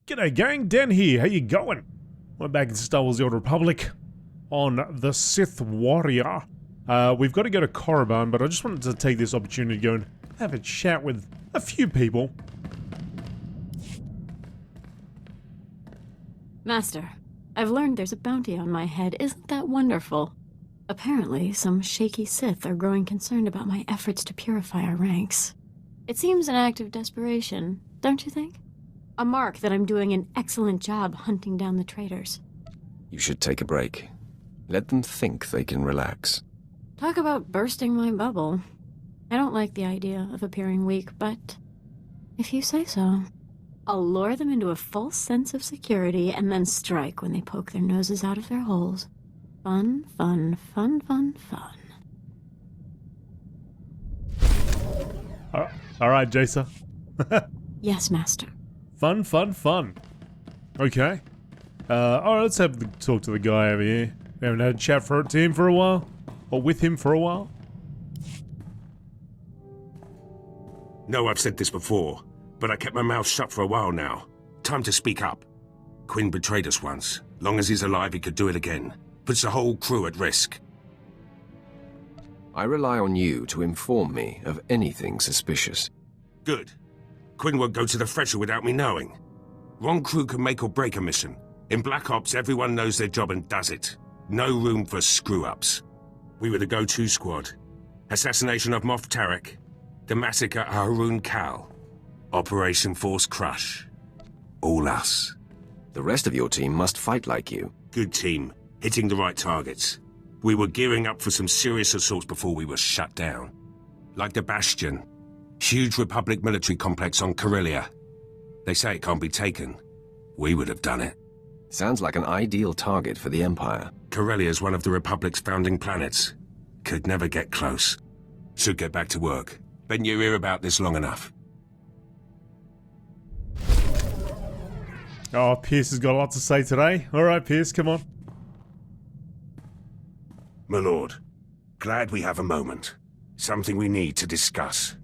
G'day gang, Dan here, how you going? We're back in Star Wars: The Old Republic on the Sith Warrior. We've got to go to Korriban, but I just wanted to take this opportunity to go and have a chat with a few people. Master, I've learned there's a bounty on my head. Isn't that wonderful? Apparently, some shaky Sith are growing concerned about my efforts to purify our ranks. It seems an act of desperation, don't you think? A mark that I'm doing an excellent job hunting down the traitors. You should take a break. Let them think they can relax. Talk about bursting my bubble. I don't like the idea of appearing weak, but if you say so, I'll lure them into a false sense of security and then strike when they poke their noses out of their holes. Fun, fun, fun, fun, fun. Alright, Jason. Yes, Master. Fun, fun, fun. Okay. Alright, let's talk to the guy over here. We haven't had a chat to him for a while. Or with him for a while. No, I've said this before, but I kept my mouth shut for a while now. Time to speak up. Quinn betrayed us once. Long as he's alive, he could do it again. Puts the whole crew at risk. I rely on you to inform me of anything suspicious. Good. Quinn won't go to the Thresher without me knowing. Wrong crew can make or break a mission. In Black Ops, everyone knows their job and does it. No room for screw-ups. We were the go-to squad. Assassination of Moff Tarek. The massacre at Haroon Kal. Operation Force Crush. All us. The rest of your team must fight like you. Good team. Hitting the right targets. We were gearing up for some serious assaults before we were shut down. Like the Bastion. Huge Republic military complex on Corellia. They say it can't be taken. We would have done it. Sounds like an ideal target for the Empire. Corellia is one of the Republic's founding planets. Could never get close. Should get back to work. Been your ear about this long enough. Oh, Pierce has got a lot to say today. Alright, Pierce, come on. My lord, glad we have a moment. Something we need to discuss.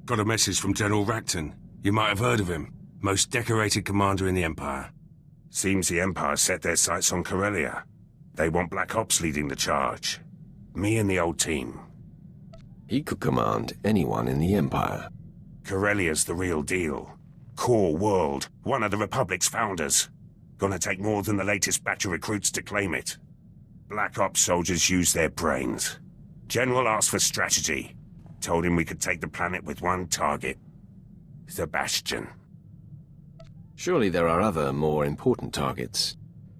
Got a message from General Racton. You might have heard of him. Most decorated commander in the Empire. Seems the Empire set their sights on Corellia. They want Black Ops leading the charge. Me and the old team. He could command anyone in the Empire. Corellia's the real deal. Core world, one of the Republic's founders. Gonna take more than the latest batch of recruits to claim it. Black Ops soldiers use their brains. General asked for strategy. Told him we could take the planet with one target. The Bastion. Surely there are other, more important targets.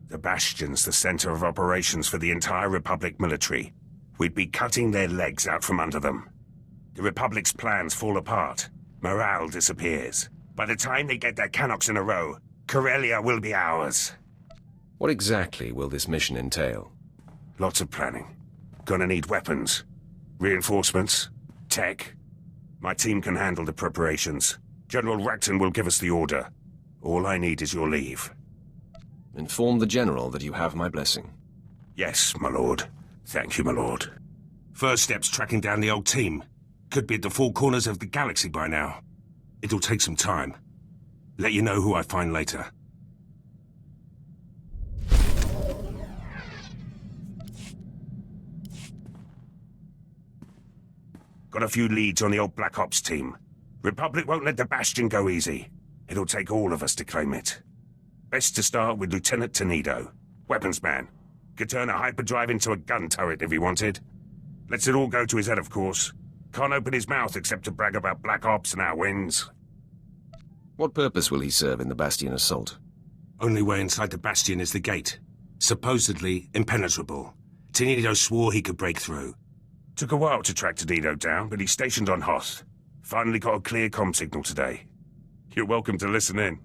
The Bastion's the center of operations for the entire Republic military. We'd be cutting their legs out from under them. The Republic's plans fall apart. Morale disappears. By the time they get their Canox in a row, Corellia will be ours. What exactly will this mission entail? Lots of planning. Gonna need weapons. Reinforcements. Tech. My team can handle the preparations. General Racton will give us the order. All I need is your leave. Inform the General that you have my blessing. Yes, my lord. Thank you, my lord. First step's tracking down the old team. Could be at the four corners of the galaxy by now. It'll take some time. Let you know who I find later. Got a few leads on the old Black Ops team. Republic won't let the Bastion go easy. It'll take all of us to claim it. Best to start with Lieutenant Tenido. Weapons man. Could turn a hyperdrive into a gun turret if he wanted. Lets it all go to his head, of course. Can't open his mouth except to brag about Black Ops and our wins. What purpose will he serve in the Bastion assault? Only way inside the Bastion is the gate. Supposedly impenetrable. Tenido swore he could break through. Took a while to track Tenido down, but he's stationed on Hoth. Finally got a clear comm signal today. You're welcome to listen in.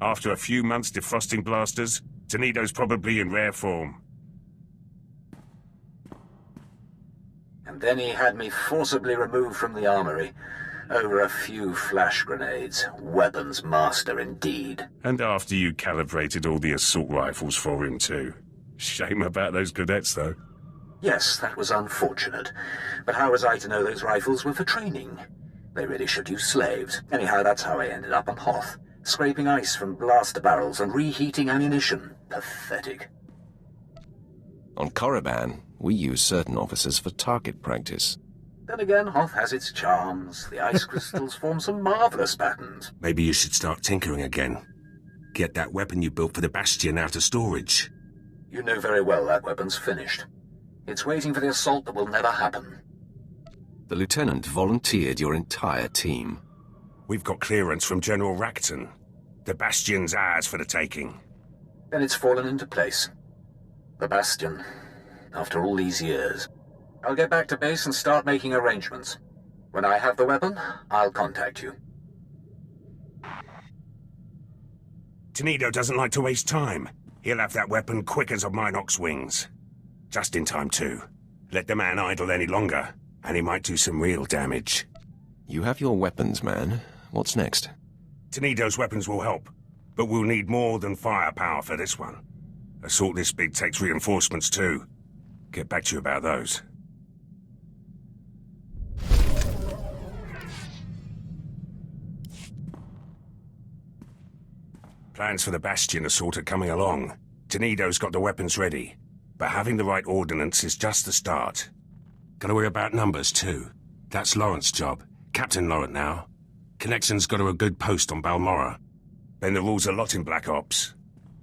After a few months defrosting blasters, Tenido's probably in rare form. And then he had me forcibly removed from the armory. Over a few flash grenades. Weapons master indeed. And after you calibrated all the assault rifles for him too. Shame about those cadets though. Yes, that was unfortunate. But how was I to know those rifles were for training? They really should use slaves. Anyhow, that's how I ended up on Hoth. scraping ice from blaster barrels and reheating ammunition. Pathetic. On Korriban, we use certain officers for target practice. Then again, Hoth has its charms. The ice crystals form some marvelous patterns. Maybe you should start tinkering again. Get that weapon you built for the Bastion out of storage. You know very well that weapon's finished. It's waiting for the assault that will never happen. The Lieutenant volunteered your entire team. We've got clearance from General Racton. The Bastion's ours for the taking. Then it's fallen into place. The Bastion, after all these years. I'll get back to base and start making arrangements. When I have the weapon, I'll contact you. Tenido doesn't like to waste time. He'll have that weapon quick as a Minox wings. Just in time, too. Let the man idle any longer, and he might do some real damage. You have your weapons, man. What's next? Tenido's weapons will help, but we'll need more than firepower for this one. Assault this big takes reinforcements, too. Get back to you about those. Plans for the Bastion are sort of coming along. Tenido's got the weapons ready, but having the right ordnance is just the start. Gotta worry about numbers, too. That's Laurent's job. Captain Laurent now. Connection's got her a good post on Balmorra. Bend the rules a lot in Black Ops.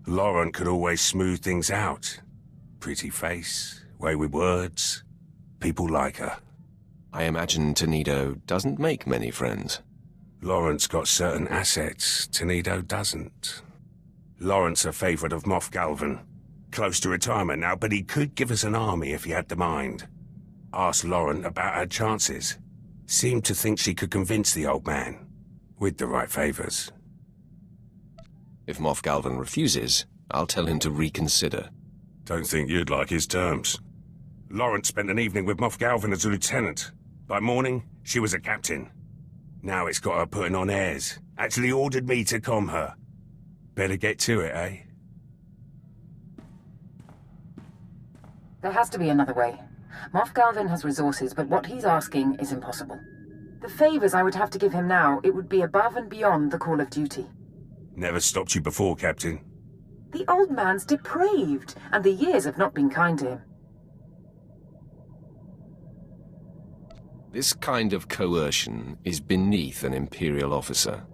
Laurent could always smooth things out. Pretty face, way with words. People like her. I imagine Tenido doesn't make many friends. Laurent's got certain assets, Tenido doesn't. Laurent's a favourite of Moff Galvan. Close to retirement now, but he could give us an army if he had the mind. Asked Laurent about her chances. Seemed to think she could convince the old man. With the right favours. If Moff Galvan refuses, I'll tell him to reconsider. Don't think you'd like his terms. Laurent spent an evening with Moff Galvan as a lieutenant. By morning, she was a captain. Now it's got her putting on airs. Actually ordered me to calm her. Better get to it, eh? There has to be another way. Moff Galvan has resources, but what he's asking is impossible. The favors I would have to give him now, it would be above and beyond the call of duty. Never stopped you before, Captain. The old man's depraved, and the years have not been kind to him. This kind of coercion is beneath an Imperial officer.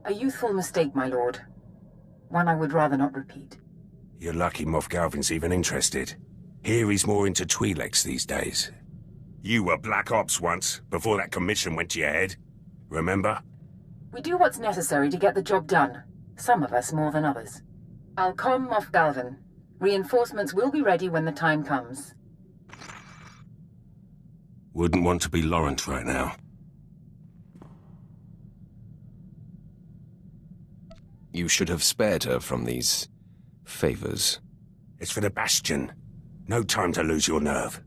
A youthful mistake, my lord. One I would rather not repeat. You're lucky Moff Galvan's even interested. Here he's more into Twi'leks these days. You were Black Ops once, before that commission went to your head. Remember? We do what's necessary to get the job done. Some of us more than others. I'll calm Moff Galvan. Reinforcements will be ready when the time comes. Wouldn't want to be Laurent right now. You should have spared her from these favors. It's for the Bastion. No time to lose your nerve.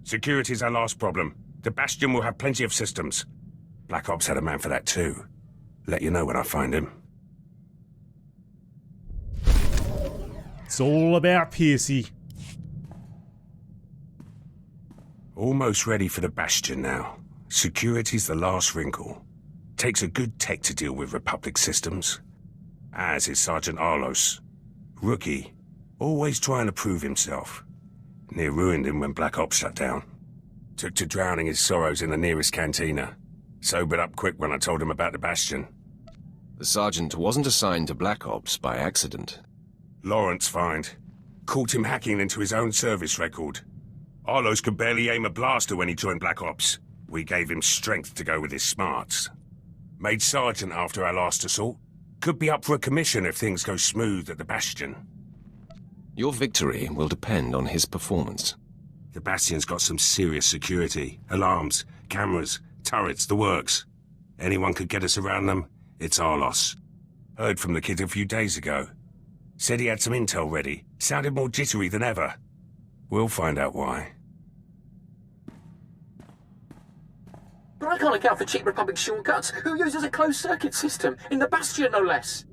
Security's our last problem. The Bastion will have plenty of systems. Black Ops had a man for that too. Let you know when I find him. It's all about Piercy. Almost ready for the Bastion now. Security's the last wrinkle. Takes a good tech to deal with Republic systems. As is Sergeant Arlos. Rookie. Always trying to prove himself. Near ruined him when Black Ops shut down. Took to drowning his sorrows in the nearest cantina. Sobered up quick when I told him about the Bastion. The sergeant wasn't assigned to Black Ops by accident. Laurent's find. Caught him hacking into his own service record. Arlos could barely aim a blaster when he joined Black Ops. We gave him strength to go with his smarts. Made sergeant after our last assault. Could be up for a commission if things go smooth at the Bastion. Your victory will depend on his performance. The Bastion's got some serious security. Alarms, cameras, turrets, the works. Anyone could get us around them, it's our loss. Heard from the kid a few days ago. Said he had some intel ready. Sounded more jittery than ever. We'll find out why. But I can't account for cheap Republic shortcuts. Who uses a closed-circuit system? In the Bastion, no less.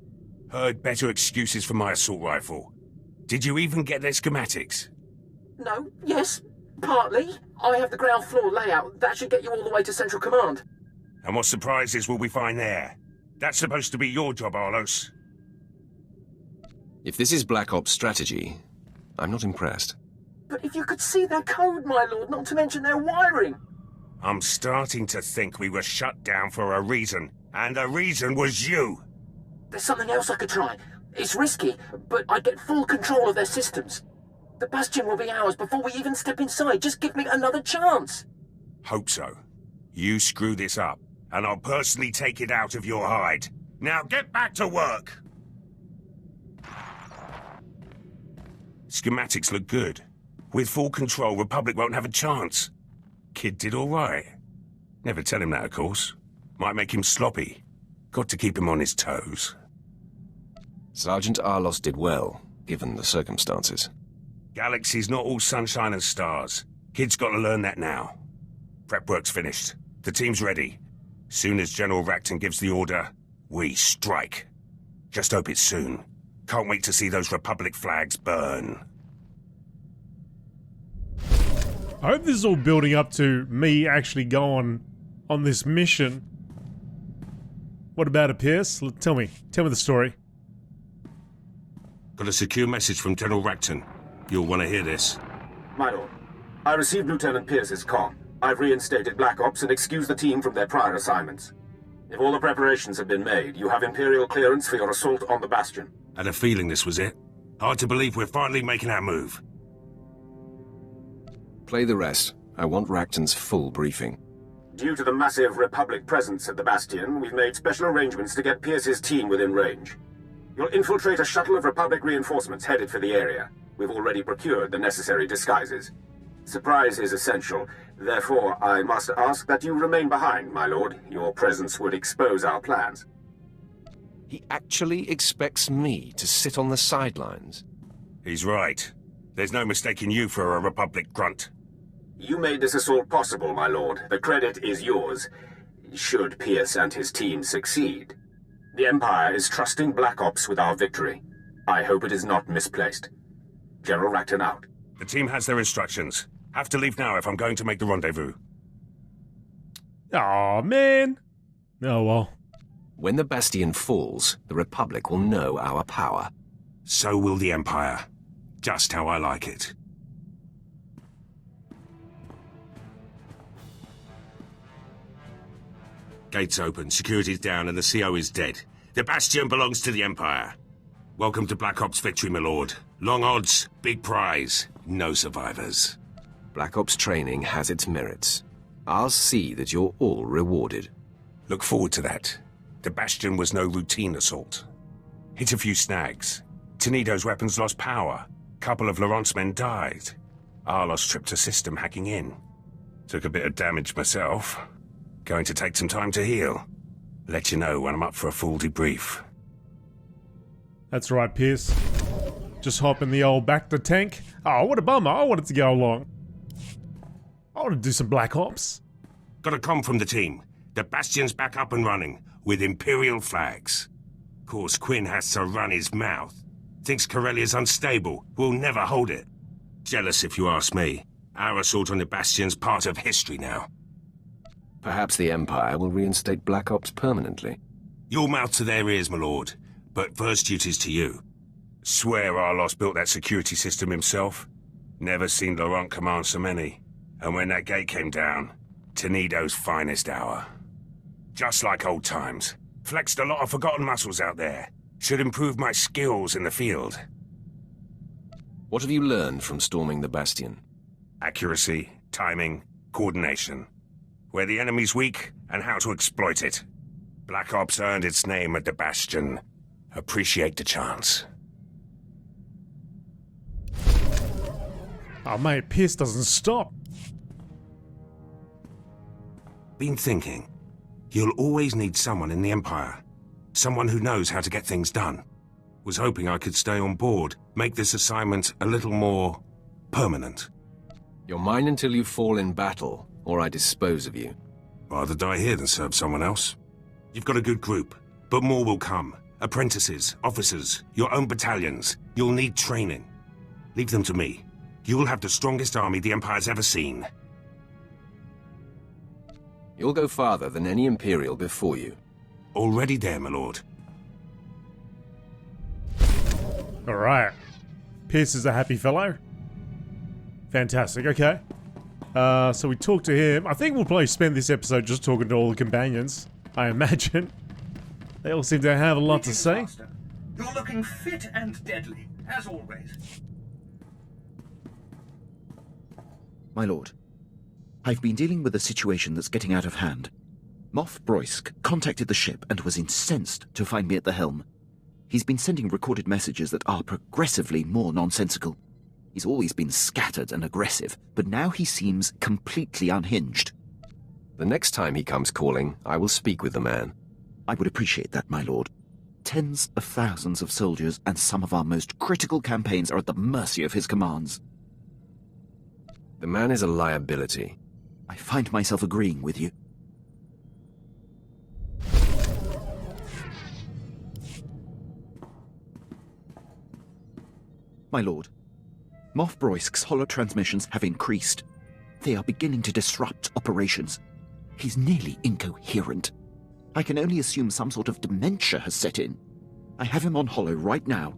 Heard better excuses for my assault rifle. Did you even get their schematics? No, yes, partly. I have the ground floor layout. That should get you all the way to Central Command. And what surprises will we find there? That's supposed to be your job, Arlos. If this is Black Ops strategy, I'm not impressed. But if you could see their code, my lord, not to mention their wiring. I'm starting to think we were shut down for a reason, and the reason was you. There's something else I could try. It's risky, but I get full control of their systems. The Bastion will be ours before we even step inside. Just give me another chance. Hope so. You screw this up, and I'll personally take it out of your hide. Now get back to work! Schematics look good. With full control, Republic won't have a chance. Kid did all right. Never tell him that, of course. Might make him sloppy. Got to keep him on his toes. Sergeant Arlos did well, given the circumstances. Galaxy's not all sunshine and stars. Kid's got to learn that now. Prep work's finished. The team's ready. Soon as General Racton gives the order, we strike. Just hope it's soon. Can't wait to see those Republic flags burn. I hope this is all building up to me actually going on this mission. What about it, Pierce? Tell me the story. Got a secure message from General Racton. You'll want to hear this. My lord, I received Lieutenant Pierce's comm. I've reinstated Black Ops and excused the team from their prior assignments. If all the preparations have been made, you have Imperial clearance for your assault on the Bastion. Had a feeling this was it. Hard to believe we're finally making our move. Play the rest. I want Racton's full briefing. Due to the massive Republic presence at the Bastion, we've made special arrangements to get Pierce's team within range. You'll infiltrate a shuttle of Republic reinforcements headed for the area. We've already procured the necessary disguises. Surprise is essential. Therefore, I must ask that you remain behind, my lord. Your presence would expose our plans. He actually expects me to sit on the sidelines? He's right. There's no mistaking you for a Republic grunt. You made this assault possible, my lord. The credit is yours, should Pierce and his team succeed. The Empire is trusting Black Ops with our victory. I hope it is not misplaced. General Racton out. The team has their instructions. Have to leave now if I'm going to make the rendezvous. Aw, man. Oh well. When the Bastion falls, the Republic will know our power. So will the Empire. Just how I like it. Gates open, security's down, and the CO is dead. The Bastion belongs to the Empire. Welcome to Black Ops victory, my lord. Long odds, big prize, no survivors. Black Ops training has its merits. I'll see that you're all rewarded. Look forward to that. The Bastion was no routine assault. Hit a few snags. Tenido's weapons lost power. Couple of Laurent's men died. Arlos tripped a system hacking in. Took a bit of damage myself. Going to take some time to heal. Let you know when I'm up for a full debrief. That's right, Pierce. Just hop in the old back to tank. Oh, what a bummer. I wanted to go along. I want to do some Black Ops. Got a comm from the team. The Bastion's back up and running, with Imperial flags. Of course, Quinn has to run his mouth. Thinks Corellia's unstable. We'll never hold it. Jealous if you ask me. Our assault on the Bastion's part of history now. Perhaps the Empire will reinstate Black Ops permanently. Your mouth to their ears, my lord. But first duty's to you. Swear Arlos built that security system himself. Never seen Laurent command so many. And when that gate came down, Tenido's finest hour. Just like old times. Flexed a lot of forgotten muscles out there. Should improve my skills in the field. What have you learned from storming the Bastion? Accuracy, timing, coordination. Where the enemy's weak, and how to exploit it. Black Ops earned its name at the Bastion. Appreciate the chance. Oh, mate, Pierce doesn't stop. Been thinking. You'll always need someone in the Empire. Someone who knows how to get things done. Was hoping I could stay on board, make this assignment a little more permanent. You're mine until you fall in battle, or I dispose of you. Rather die here than serve someone else. You've got a good group, but more will come. Apprentices, officers, your own battalions. You'll need training. Leave them to me. You'll have the strongest army the Empire's ever seen. You'll go farther than any Imperial before you. Already there, my lord. Alright. Pierce is a happy fellow. Fantastic, okay. So we talked to him. I think we'll probably spend this episode just talking to all the companions, I imagine. They all seem to have a lot to say. Master. You're looking fit and deadly, as always. My lord, I've been dealing with a situation that's getting out of hand. Moff Broysk contacted the ship and was incensed to find me at the helm. He's been sending recorded messages that are progressively more nonsensical. He's always been scattered and aggressive, but now he seems completely unhinged. The next time he comes calling, I will speak with the man. I would appreciate that, my lord. Tens of thousands of soldiers and some of our most critical campaigns are at the mercy of his commands. The man is a liability. I find myself agreeing with you. My lord, Moff Broysk's holotransmissions have increased. They are beginning to disrupt operations. He's nearly incoherent. I can only assume some sort of dementia has set in. I have him on holo right now.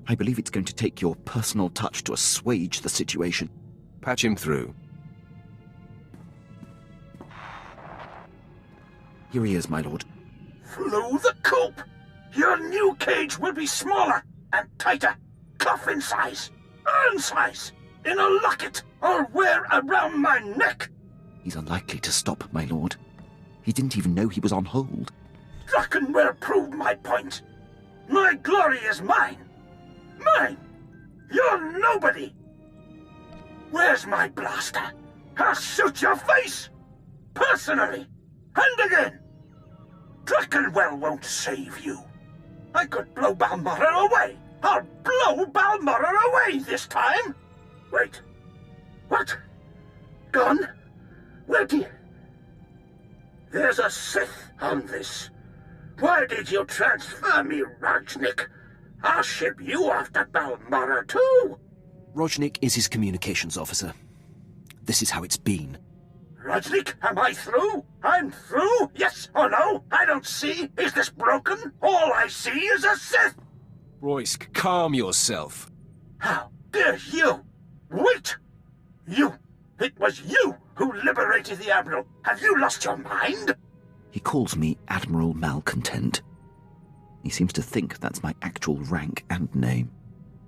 I believe it's going to take your personal touch to assuage the situation. Patch him through. Here he is, my lord. Through the coop! Your new cage will be smaller and tighter. Coffin size, urn size, in a locket, or wear around my neck. He's unlikely to stop, my lord. He didn't even know he was on hold. Druckenware proved my point. My glory is mine. Mine. You're nobody. Where's my blaster? I'll shoot your face. Personally. And again. Druckenwell won't save you. I could blow Balmorra away. I'll blow Balmorra away this time! Wait. What? Gone? Where did... There's a Sith on this. Why did you transfer me, Rajnik? I'll ship you off to Balmorra too! Rojnik is his communications officer. This is how it's been. Rajnik, am I through? I'm through? Yes or no? I don't see. Is this broken? All I see is a Sith! Broysk, calm yourself. How dare you? Wait! You! It was you who liberated the Admiral! Have you lost your mind? He calls me Admiral Malcontent. He seems to think that's my actual rank and name.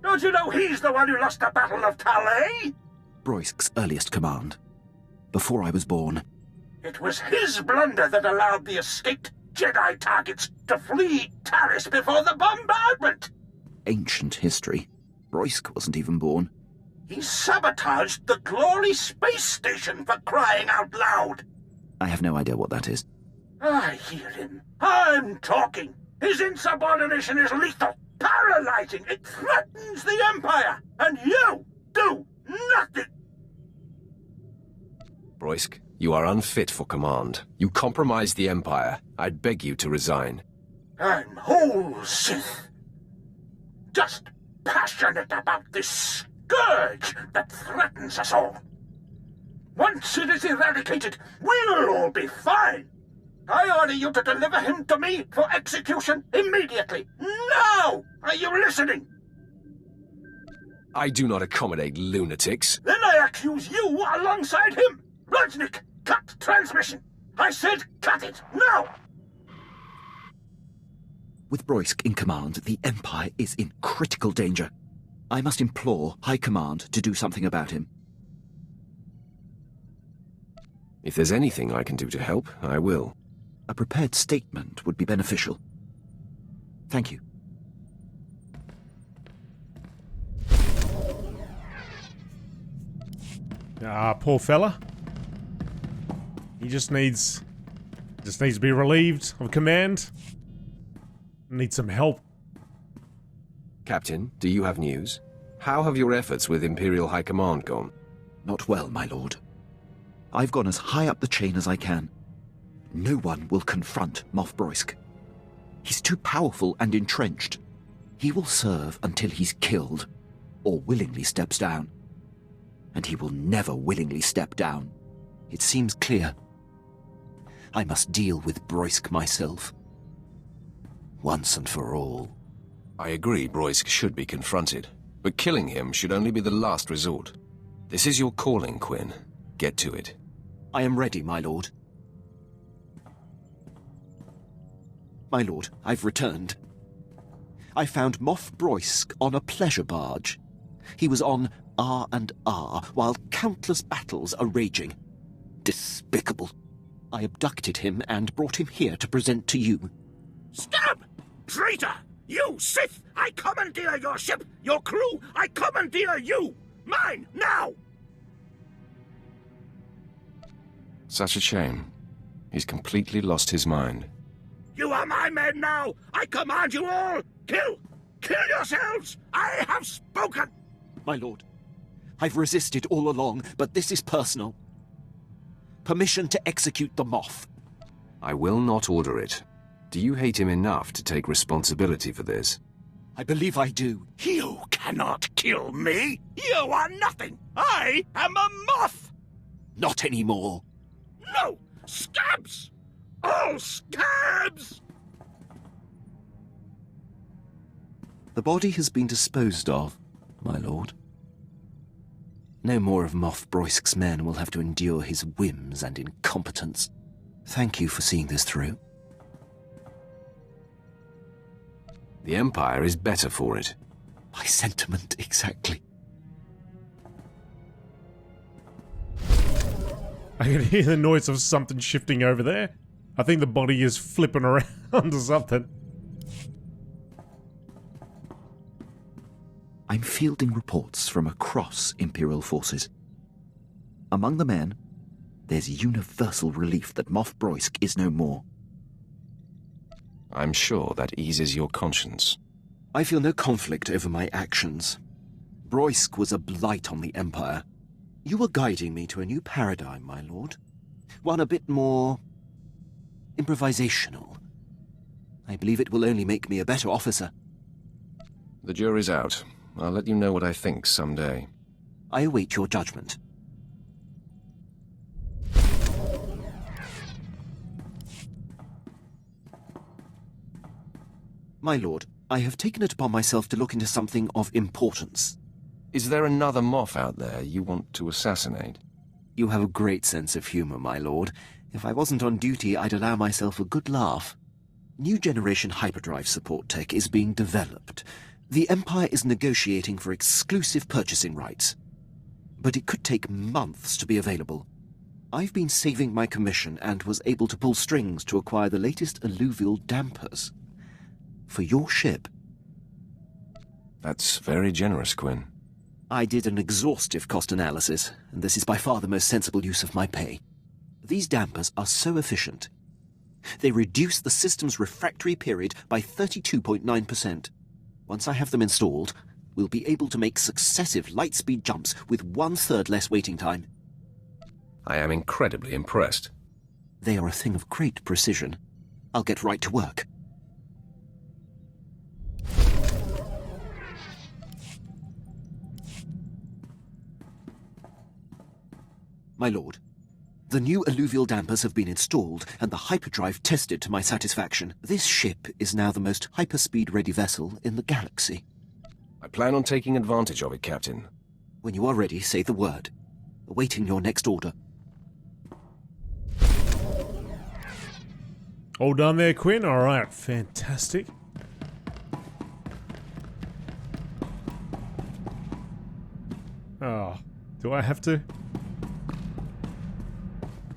Don't you know he's the one who lost the Battle of Talay? Broysk's earliest command. Before I was born. It was his blunder that allowed the escaped Jedi targets to flee Taris before the bombardment! Ancient history. Broysk wasn't even born. He sabotaged the Glory Space Station for crying out loud! I have no idea what that is. I hear him. I'm talking. His insubordination is lethal, paralyzing. It threatens the Empire, and you do nothing! Broysk, you are unfit for command. You compromised the Empire. I'd beg you to resign. I'm whole Sith. Just passionate about this scourge that threatens us all. Once it is eradicated, we'll all be fine. I order you to deliver him to me for execution immediately. Now! Are you listening? I do not accommodate lunatics. Then I accuse you alongside him. Rajnik, cut transmission. I said cut it, now! With Broysk in command, the Empire is in critical danger. I must implore High Command to do something about him. If there's anything I can do to help, I will. A prepared statement would be beneficial. Thank you. Ah, poor fella. He just needs to be relieved of command. Needs some help. Captain, do you have news? How have your efforts with Imperial High Command gone? Not well, my lord. I've gone as high up the chain as I can. No one will confront Moff Broysk. He's too powerful and entrenched. He will serve until he's killed, or willingly steps down. And he will never willingly step down. It seems clear. I must deal with Broysk myself. once and for all. I agree Broysk should be confronted, but killing him should only be the last resort. This is your calling, Quinn. Get to it. I am ready, my lord. My lord, I've returned. I found Moff Broysk on a pleasure barge. He was on R&R while countless battles are raging. Despicable. I abducted him and brought him here to present to you. Stop! Traitor! You, Sith! I commandeer your ship! Your crew! I commandeer you! Mine, now! Such a shame. He's completely lost his mind. You are my men now! I command you all! Kill! Kill yourselves! I have spoken! My lord, I've resisted all along, but this is personal. Permission to execute the Moff. I will not order it. Do you hate him enough to take responsibility for this? I believe I do. You cannot kill me! You are nothing! I am a Moff! Not anymore. No! Scabs! All scabs! The body has been disposed of, my lord. No more of Moff Broysk's men will have to endure his whims and incompetence. Thank you for seeing this through. The Empire is better for it. My sentiment, exactly. I can hear the noise of something shifting over there. I think the body is flipping around or something. I'm fielding reports from across Imperial forces. Among the men, there's universal relief that Moff Broysk is no more. I'm sure that eases your conscience. I feel no conflict over my actions. Broysk was a blight on the Empire. You were guiding me to a new paradigm, my lord. One a bit more improvisational. I believe it will only make me a better officer. The jury's out. I'll let you know what I think someday. I await your judgment. My lord, I have taken it upon myself to look into something of importance. Is there another Moff out there you want to assassinate? You have a great sense of humor, my lord. If I wasn't on duty, I'd allow myself a good laugh. New generation hyperdrive support tech is being developed. The Empire is negotiating for exclusive purchasing rights. But it could take months to be available. I've been saving my commission and was able to pull strings to acquire the latest alluvial dampers. For your ship. That's very generous, Quinn. I did an exhaustive cost analysis, and this is by far the most sensible use of my pay. These dampers are so efficient. They reduce the system's refractory period by 32.9%. Once I have them installed, we'll be able to make successive light-speed jumps with 1/3 less waiting time. I am incredibly impressed. They are a thing of great precision. I'll get right to work. My lord, the new alluvial dampers have been installed and the hyperdrive tested to my satisfaction. This ship is now the most hyperspeed-ready vessel in the galaxy. I plan on taking advantage of it, Captain. When you are ready, say the word. Awaiting your next order. All done there, Quinn? Alright, fantastic. Oh, do I have to?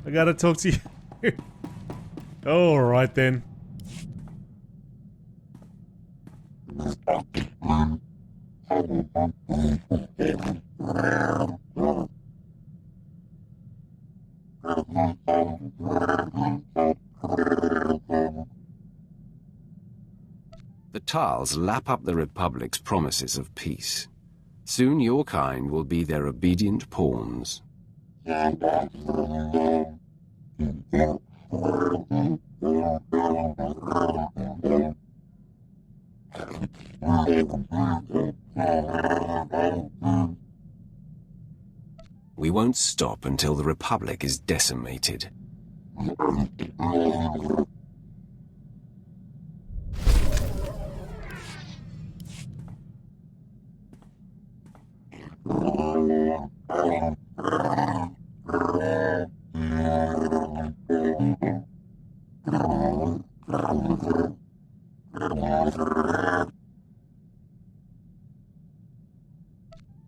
I gotta talk to you. Alright then. The Tals lap up the Republic's promises of peace. Soon your kind will be their obedient pawns. We won't stop until the Republic is decimated.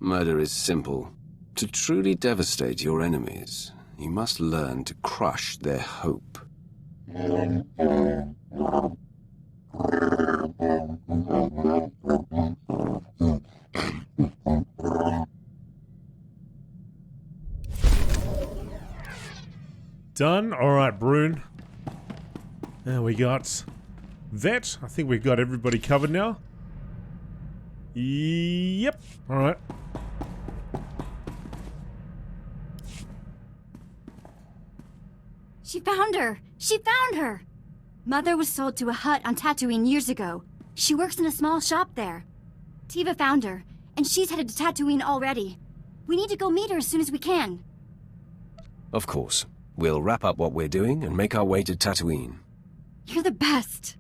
Murder is simple. To truly devastate your enemies, you must learn to crush their hope. Done. All right, Brune. Now we got Vet. I think we've got everybody covered now. Yep. All right. She found her! She found her! Mother was sold to a hut on Tatooine years ago. She works in a small shop there. Tiva found her, and she's headed to Tatooine already. We need to go meet her as soon as we can. Of course. We'll wrap up what we're doing and make our way to Tatooine. You're the best!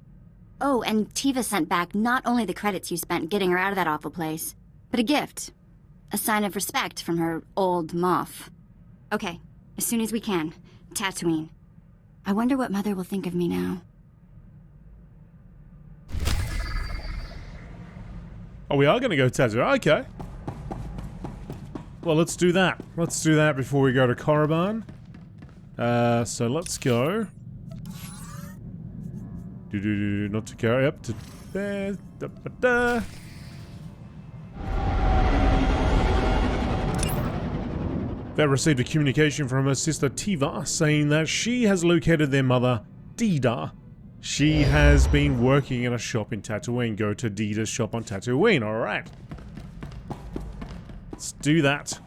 Oh, and Tiva sent back not only the credits you spent getting her out of that awful place, but a gift. A sign of respect from her old Moff. Okay, as soon as we can. Tatooine. I wonder what Mother will think of me now. Oh, we are going to go to Tatooine. Okay. Well, let's do that. Let's do that before we go to Korriban. So let's go. Not to carry up to there. They received a communication from her sister Tiva saying that she has located their mother, Dida. She has been working in a shop in Tatooine. Go to Dida's shop on Tatooine. Alright. Let's do that.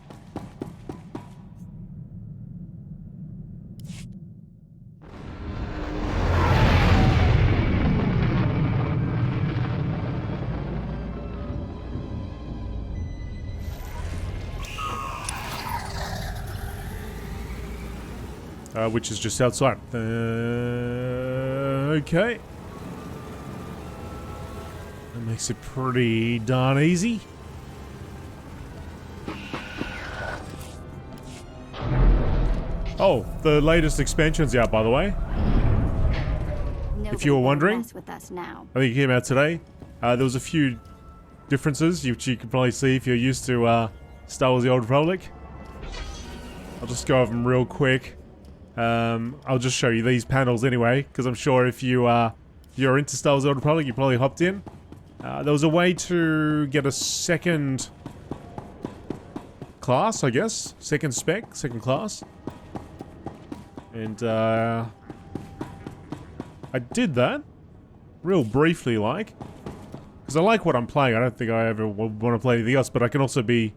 Which is just outside. Okay. That makes it pretty darn easy. Oh, the latest expansion's out, by the way. If you were wondering, With us now. I think it came out today. There was a few differences which you could probably see if you're used to Star Wars: The Old Republic. I'll just go over them real quick. I'll just show you these panels anyway, because I'm sure if you're into Star Wars: The Old Republic, you probably hopped in. There was a way to get a second class, I guess. Second spec, second class. And, I did that. Real briefly, like. Because I like what I'm playing. I don't think I ever want to play anything else, but I can also be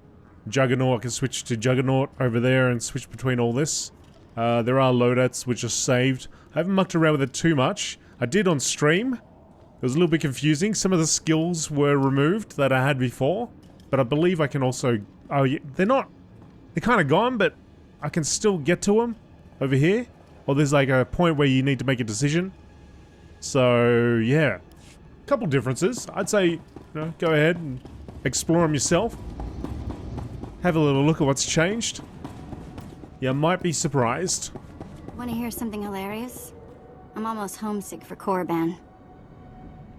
Juggernaut. I can switch to Juggernaut over there and switch between all this. There are loadouts which are saved. I haven't mucked around with it too much. I did on stream. It was a little bit confusing. Some of the skills were removed that I had before. But I believe I can also... Oh, yeah, they're not... They're kind of gone, but I can still get to them over here. Or there's like a point where you need to make a decision. So, yeah. Couple differences. I'd say, you know, go ahead and explore them yourself. Have a little look at what's changed. You might be surprised. Want to hear something hilarious? I'm almost homesick for Korriban.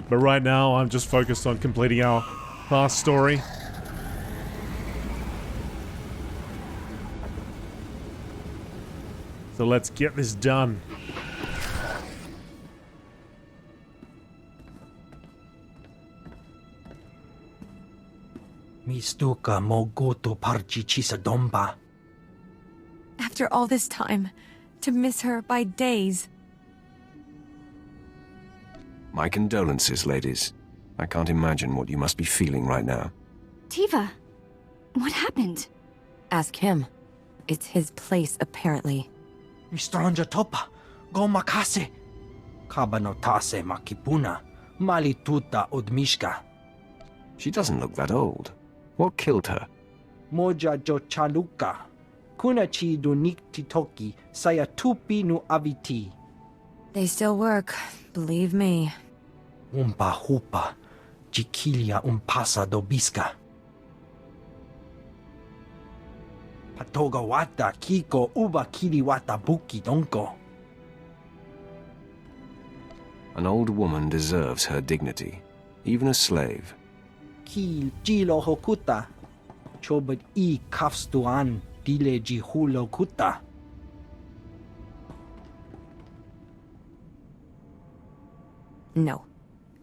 But right now, I'm just focused on completing our past story. So let's get this done. Mistuka mogoto parchi chisadomba. After all this time, to miss her by days. My condolences, ladies. I can't imagine what you must be feeling right now. Tiva, what happened? Ask him. It's his place, apparently. Mistranja topa, go makase. Kabanotase makipuna, malituta odmishka. She doesn't look that old. What killed her? Moja jo chaluka. Kunachi dunik titoki, saya tupi nu aviti. They still work, believe me. Umpa hupa, jikilia umpasa dobiska. Patogawata kiko uba kiriwata buki donko. An old woman deserves her dignity, even a slave. Ki jilo hokuta. Chobad I kafstuan dile jihulo kuta. No.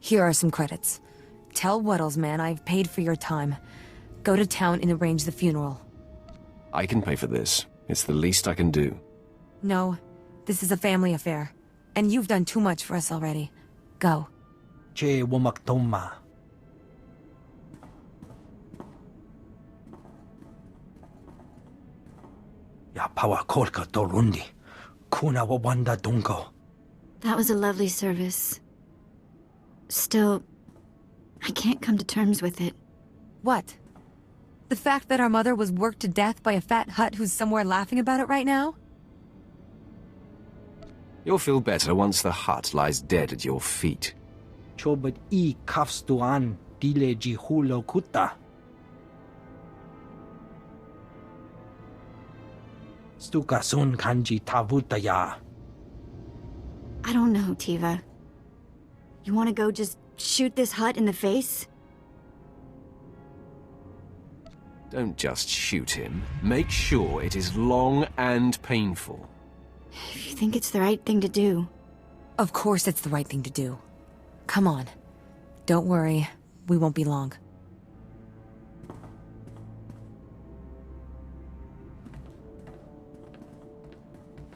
Here are some credits. Tell Wuddles man I've paid for your time. Go to town and arrange the funeral. I can pay for this. It's the least I can do. No. This is a family affair. And you've done too much for us already. Go. Che womaktoma. Ya pawa kolka dorundi. Kuna wawanda dunko. That was a lovely service. Still, I can't come to terms with it. What? The fact that our mother was worked to death by a fat Hutt who's somewhere laughing about it right now? You'll feel better once the Hutt lies dead at your feet. Chobad I kafstuan dile jihulo kuta. Stukasun kanji tavutaya. I don't know, Tiva. You want to go just shoot this Hutt in the face? Don't just shoot him. Make sure it is long and painful. If you think it's the right thing to do. Of course it's the right thing to do. Come on. Don't worry. We won't be long.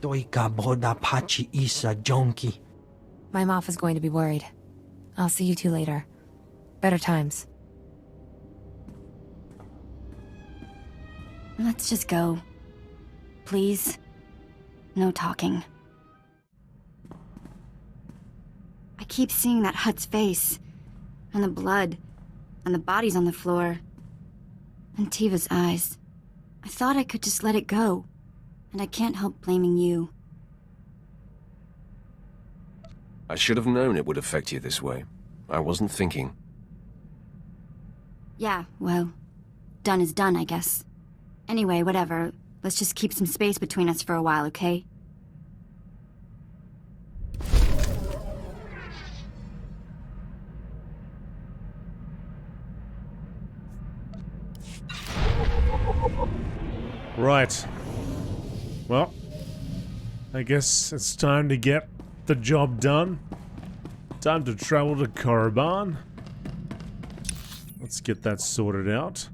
Doika boda pachi isa jonki. My Moff is going to be worried. I'll see you two later. Better times. Let's just go. Please. No talking. I keep seeing that Hutt's face. And the blood. And the bodies on the floor. And Tiva's eyes. I thought I could just let it go. And I can't help blaming you. I should have known it would affect you this way. I wasn't thinking. Yeah, well, done is done, I guess. Anyway, whatever. Let's just keep some space between us for a while, okay? Right. Well, I guess it's time to get the job done. Time to travel to Korriban. Let's get that sorted out.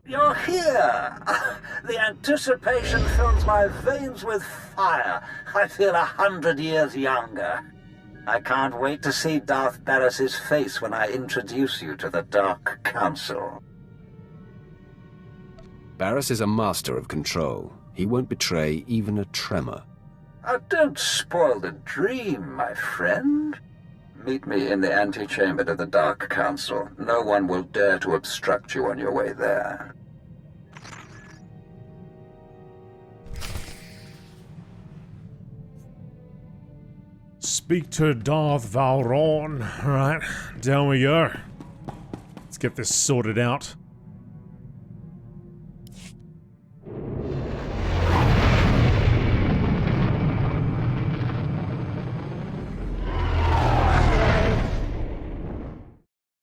You're here! The anticipation fills my veins with fire. I feel 100 years younger. I can't wait to see Darth Barris's face when I introduce you to the Dark Council. Barris is a master of control. He won't betray even a tremor. Don't spoil the dream, my friend. Meet me in the antechamber to the Dark Council. No one will dare to obstruct you on your way there. Speak to Darth Valron. Alright, down we go. Let's get this sorted out.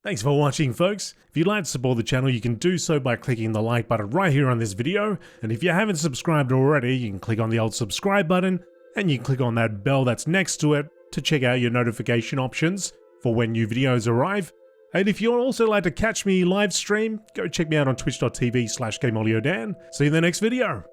Thanks for watching, folks. If you'd like to support the channel, you can do so by clicking the like button right here on this video. And if you haven't subscribed already, you can click on the old subscribe button, and you can click on that bell that's next to it to check out your notification options for when new videos arrive. And if you'd also like to catch me live stream, go check me out on twitch.tv/GameolioDan. See you in the next video.